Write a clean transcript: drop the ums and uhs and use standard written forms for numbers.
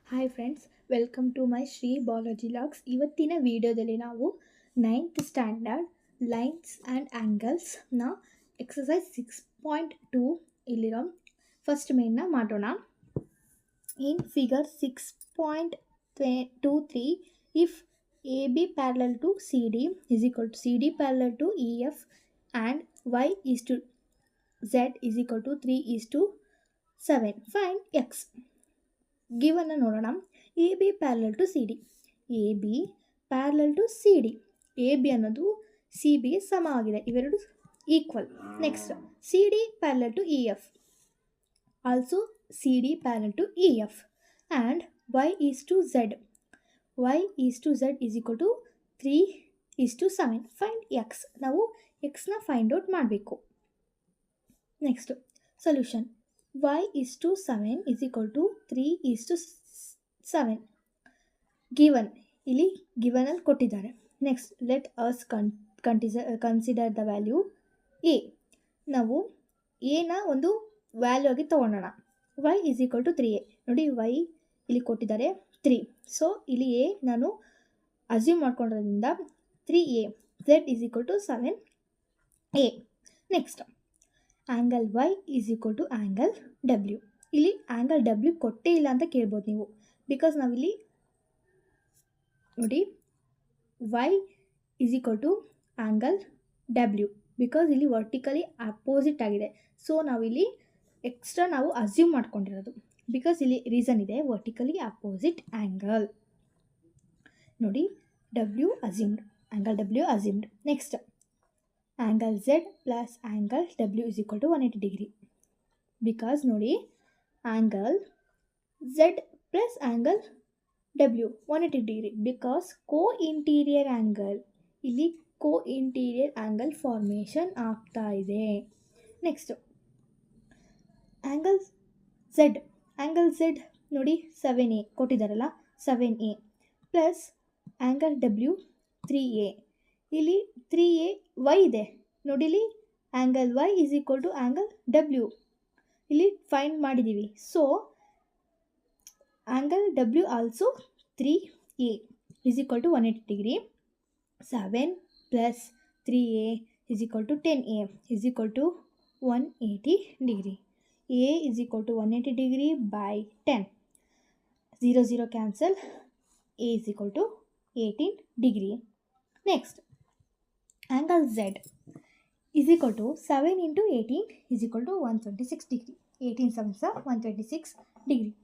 Hi friends, welcome to my Shri Balaji logs. ಇವತ್ತಿನ ವಿಡಿಯೋದಲ್ಲಿ ನಾವು 9th ಸ್ಟ್ಯಾಂಡರ್ಡ್ ಲೈನ್ಸ್ ಆ್ಯಂಡ್ ಆ್ಯಂಗಲ್ಸ್ನ ಎಕ್ಸಸೈಸ್ 6.2 ಇಲ್ಲಿರೋ ಫಸ್ಟ್ ಮೇನ್ನ ಮಾಡೋಣ. In figure 6.23, if A B parallel to C D is equal to C D parallel to E F and Y is to Z is equal to 3:7, find X. ಗಿವನ್ನ ನೋಡೋಣ. A B parallel to C D, A B parallel to C D, A B ಅನ್ನೋದು C ಬಿಗೆ ಸಮವಾಗಿದೆ, ಇವೆರಡು equal. Next C D parallel to E F, also C D parallel to E F and Y is to Z, Y is to Z is equal to 3:7, find X. ನಾವು ಎಕ್ಸ್ನ find out ಮಾಡಬೇಕು. Next solution, y is to 7 is equal to 3:7 given, ಇಲ್ಲಿ given ಅಲ್ಲಿ ಕೊಟ್ಟಿದ್ದಾರೆ. Next let us consider the value A. ನಾವು ಎನ ಒಂದು value ಆಗಿ ತೊಗೊಳೋಣ. y is equal to 3a. ನೋಡಿ y ಇಲ್ಲಿ ಕೊಟ್ಟಿದ್ದಾರೆ 3, ಸೊ ಇಲ್ಲಿ ಎ ನಾನು ಅಸ್ಯೂಮ್ ಮಾಡ್ಕೊಂಡಿರೋದ್ರಿಂದ 3a, z is equal to 7a. Next angle Y is equal to angle W. ಇಲ್ಲಿ ಆ್ಯಂಗಲ್ ಡಬ್ಲ್ಯೂ ಕೊಟ್ಟೇ ಇಲ್ಲ ಅಂತ ಕೇಳ್ಬೋದು ನೀವು, ಬಿಕಾಸ್ ನಾವಿಲ್ಲಿ ನೋಡಿ Y is equal to angle W, because ಇಲ್ಲಿ ವರ್ಟಿಕಲಿ ಅಪೋಸಿಟ್ ಆಗಿದೆ. ಸೊ ನಾವಿಲ್ಲಿ ಎಕ್ಸ್ಟ್ರಾ ನಾವು ಅಸ್ಯೂಮ್ ಮಾಡ್ಕೊಂಡಿರೋದು, ಬಿಕಾಸ್ ಇಲ್ಲಿ ರೀಸನ್ ಇದೆ, ವರ್ಟಿಕಲಿ ಅಪೋಸಿಟ್ ಆ್ಯಂಗಲ್. ನೋಡಿ W assumed, angle W assumed. Next angle Z plus angle W is equal to 180 degree, because ನೋಡಿ angle Z plus angle W 180 degree, because co interior angle, ಇಲ್ಲಿ co interior angle formation ಆಗ್ತಾ ಇದೆ. Next angle Z, angle Z ನೋಡಿ 7a ಕೊಟ್ಟಿದ್ದಾರಲ್ಲ, 7a plus angle W 3a, ಇಲ್ಲಿ 3a Y ಇದೆ, ನೋಡಿ ಇಲ್ಲಿ angle Y is equal to angle W ಇಲ್ಲಿ find ಮಾಡಿದ್ದೀವಿ. So angle W also 3a is equal to 180 degree. 7 plus 3a is equal to 10a is equal to 180 degree. a is equal to 180 degree by 10, 0 0 cancel, a is equal to 18 degree. Next angle Z is equal to 7 into 18 is equal to 126 degree. 18 7s are 126 degree.